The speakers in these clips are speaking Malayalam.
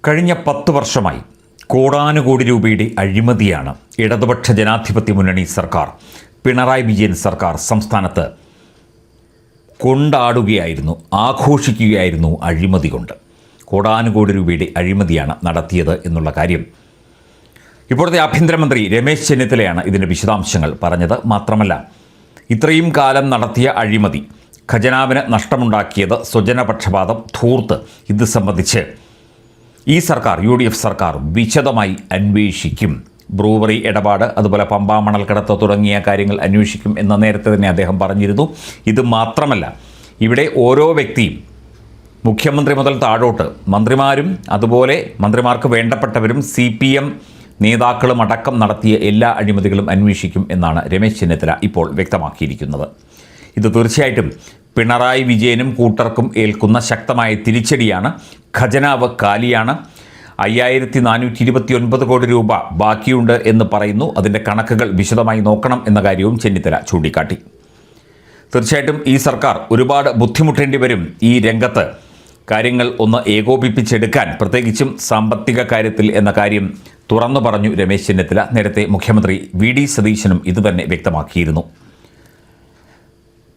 കഴിഞ്ഞ 10 വർഷമായി കോടാനുകോടി രൂപയുടെ അഴിമതിയാണ് ഇടതുപക്ഷ ജനാധിപത്യ മുന്നണി സർക്കാർ, പിണറായി വിജയൻ സർക്കാർ സംസ്ഥാനത്ത് കൊണ്ടാടുകയായിരുന്നു, ആഘോഷിക്കുകയായിരുന്നു അഴിമതി കൊണ്ട്. കോടാനുകോടി രൂപയുടെ അഴിമതിയാണ് നടത്തിയത് എന്നുള്ള കാര്യം ഇപ്പോഴത്തെ ആഭ്യന്തരമന്ത്രി രമേശ് ചെന്നിത്തലയാണ് ഇതിൻ്റെ വിശദാംശങ്ങൾ പറഞ്ഞത്. മാത്രമല്ല, ഇത്രയും കാലം നടത്തിയ അഴിമതി, ഖജനാവിന് നഷ്ടമുണ്ടാക്കിയത്, സ്വജനപക്ഷപാതം, ധൂർത്ത്, ഇത് സംബന്ധിച്ച് ഈ സർക്കാർ, UDF സർക്കാർ വിശദമായി അന്വേഷിക്കും. ബ്രൂവറി ഇടപാട്, അതുപോലെ പമ്പാ മണൽക്കടത്ത് തുടങ്ങിയ കാര്യങ്ങൾ അന്വേഷിക്കും എന്ന് നേരത്തെ തന്നെ അദ്ദേഹം പറഞ്ഞിരുന്നു. ഇത് മാത്രമല്ല, ഇവിടെ ഓരോ വ്യക്തിയും, മുഖ്യമന്ത്രി മുതൽ താഴോട്ട് മന്ത്രിമാരും അതുപോലെ മന്ത്രിമാർക്ക് വേണ്ടപ്പെട്ടവരും CPM നേതാക്കളും അടക്കം നടത്തിയ എല്ലാ അഴിമതികളും അന്വേഷിക്കും എന്നാണ് രമേശ് ചെന്നിത്തല ഇപ്പോൾ വ്യക്തമാക്കിയിരിക്കുന്നത്. ഇത് തീർച്ചയായിട്ടും പിണറായി വിജയനും കൂട്ടർക്കും ഏൽക്കുന്ന ശക്തമായ തിരിച്ചടിയാണ്. ഖജനാവ് കാലിയാണ്. 5429 കോടി രൂപ ബാക്കിയുണ്ട് എന്ന് പറയുന്നു. അതിൻ്റെ കണക്കുകൾ വിശദമായി നോക്കണം എന്ന കാര്യവും ചെന്നിത്തല ചൂണ്ടിക്കാട്ടി. തീർച്ചയായിട്ടും ഈ സർക്കാർ ഒരുപാട് ബുദ്ധിമുട്ടേണ്ടി വരും ഈ രംഗത്ത് കാര്യങ്ങൾ ഒന്ന് ഏകോപിപ്പിച്ചെടുക്കാൻ, പ്രത്യേകിച്ചും സാമ്പത്തിക കാര്യത്തിൽ എന്ന കാര്യം തുറന്നു പറഞ്ഞു രമേശ് ചെന്നിത്തല. നേരത്തെ മുഖ്യമന്ത്രി VD സതീശനും ഇതുതന്നെ വ്യക്തമാക്കിയിരുന്നു.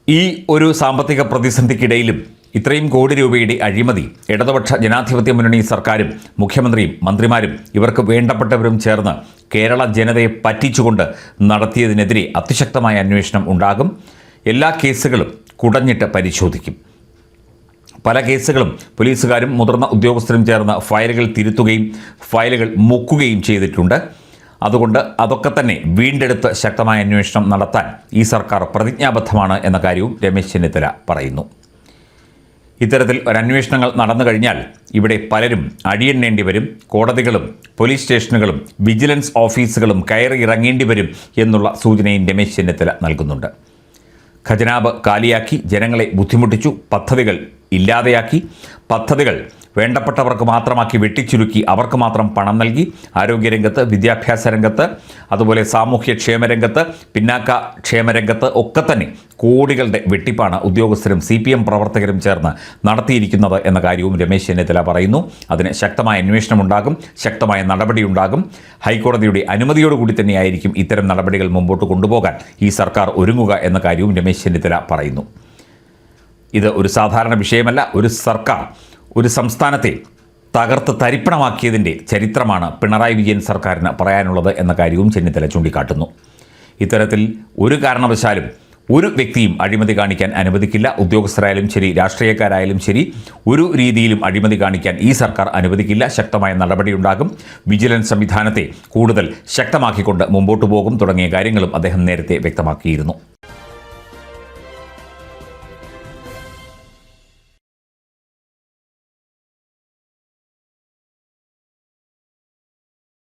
ഈ ഒരു സാമ്പത്തിക പ്രതിസന്ധിക്കിടയിലും ഇത്രയും കോടി രൂപയുടെ അഴിമതി ഇടതുപക്ഷ ജനാധിപത്യ മുന്നണി സർക്കാരും മുഖ്യമന്ത്രിയും മന്ത്രിമാരും ഇവർക്ക് വേണ്ടപ്പെട്ടവരും ചേർന്ന് കേരള ജനതയെ പറ്റിച്ചുകൊണ്ട് നടത്തിയതിനെതിരെ അതിശക്തമായ അന്വേഷണം ഉണ്ടാകും. എല്ലാ കേസുകളും കുടഞ്ഞിട്ട് പരിശോധിക്കും. പല കേസുകളും പോലീസുകാരും മുതിർന്ന ഉദ്യോഗസ്ഥരും ചേർന്ന് ഫയലുകൾ തിരുത്തുകയും ഫയലുകൾ മുക്കുകയും ചെയ്തിട്ടുണ്ട്. അതുകൊണ്ട് അതൊക്കെ തന്നെ വീണ്ടെടുത്ത് ശക്തമായ അന്വേഷണം നടത്താൻ ഈ സർക്കാർ പ്രതിജ്ഞാബദ്ധമാണ് എന്ന കാര്യവും രമേശ് ചെന്നിത്തല പറയുന്നു. ഇത്തരത്തിൽ ഒരന്വേഷണങ്ങൾ നടന്നു കഴിഞ്ഞാൽ ഇവിടെ പലരും അടിയെണ്ണേണ്ടി വരും. കോടതികളും പോലീസ് സ്റ്റേഷനുകളും വിജിലൻസ് ഓഫീസുകളും കയറി ഇറങ്ങേണ്ടി വരും എന്നുള്ള സൂചനയും രമേശ് ചെന്നിത്തല നൽകുന്നുണ്ട്. ഖജനാവ് കാലിയാക്കി, ജനങ്ങളെ ബുദ്ധിമുട്ടിച്ചു, പദ്ധതികൾ ഇല്ലാതെയാക്കി, പദ്ധതികൾ വേണ്ടപ്പെട്ടവർക്ക് മാത്രമാക്കി വെട്ടിച്ചുരുക്കി, അവർക്ക് മാത്രം പണം നൽകി. ആരോഗ്യരംഗത്ത്, വിദ്യാഭ്യാസ രംഗത്ത്, അതുപോലെ സാമൂഹ്യക്ഷേമ രംഗത്ത്, പിന്നാക്ക ക്ഷേമരംഗത്ത് ഒക്കെ തന്നെ കോടികളുടെ വെട്ടിപ്പാണ് ഉദ്യോഗസ്ഥരും CPM പ്രവർത്തകരും ചേർന്ന് നടത്തിയിരിക്കുന്നത് എന്ന കാര്യവും രമേശ് ചെന്നിത്തല പറയുന്നു. അതിന് ശക്തമായ അന്വേഷണമുണ്ടാകും, ശക്തമായ നടപടിയുണ്ടാകും. ഹൈക്കോടതിയുടെ അനുമതിയോടുകൂടി തന്നെയായിരിക്കും ഇത്തരം നടപടികൾ മുമ്പോട്ട് കൊണ്ടുപോകാൻ ഈ സർക്കാർ ഒരുങ്ങുക എന്ന കാര്യവും രമേശ് ചെന്നിത്തല പറയുന്നു. ഇത് ഒരു സാധാരണ വിഷയമല്ല. ഒരു സർക്കാർ ഒരു സംസ്ഥാനത്തെ തകർത്ത് തരിപ്പണമാക്കിയതിൻ്റെ ചരിത്രമാണ് പിണറായി വിജയൻ സർക്കാരിന് പറയാനുള്ളത് എന്ന കാര്യവും ചെന്നിത്തല ചൂണ്ടിക്കാട്ടുന്നു. ഇത്തരത്തിൽ ഒരു കാരണവശാലും ഒരു വ്യക്തിയും അഴിമതി കാണിക്കാൻ അനുവദിക്കില്ല. ഉദ്യോഗസ്ഥരായാലും ശരി, രാഷ്ട്രീയക്കാരായാലും ശരി, ഒരു രീതിയിലും അഴിമതി കാണിക്കാൻ ഈ സർക്കാർ അനുവദിക്കില്ല. ശക്തമായ നടപടിയുണ്ടാകും. വിജിലൻസ് സംവിധാനത്തെ കൂടുതൽ ശക്തമാക്കിക്കൊണ്ട് മുമ്പോട്ട് പോകും തുടങ്ങിയ കാര്യങ്ങളും അദ്ദേഹം നേരത്തെ വ്യക്തമാക്കിയിരുന്നു.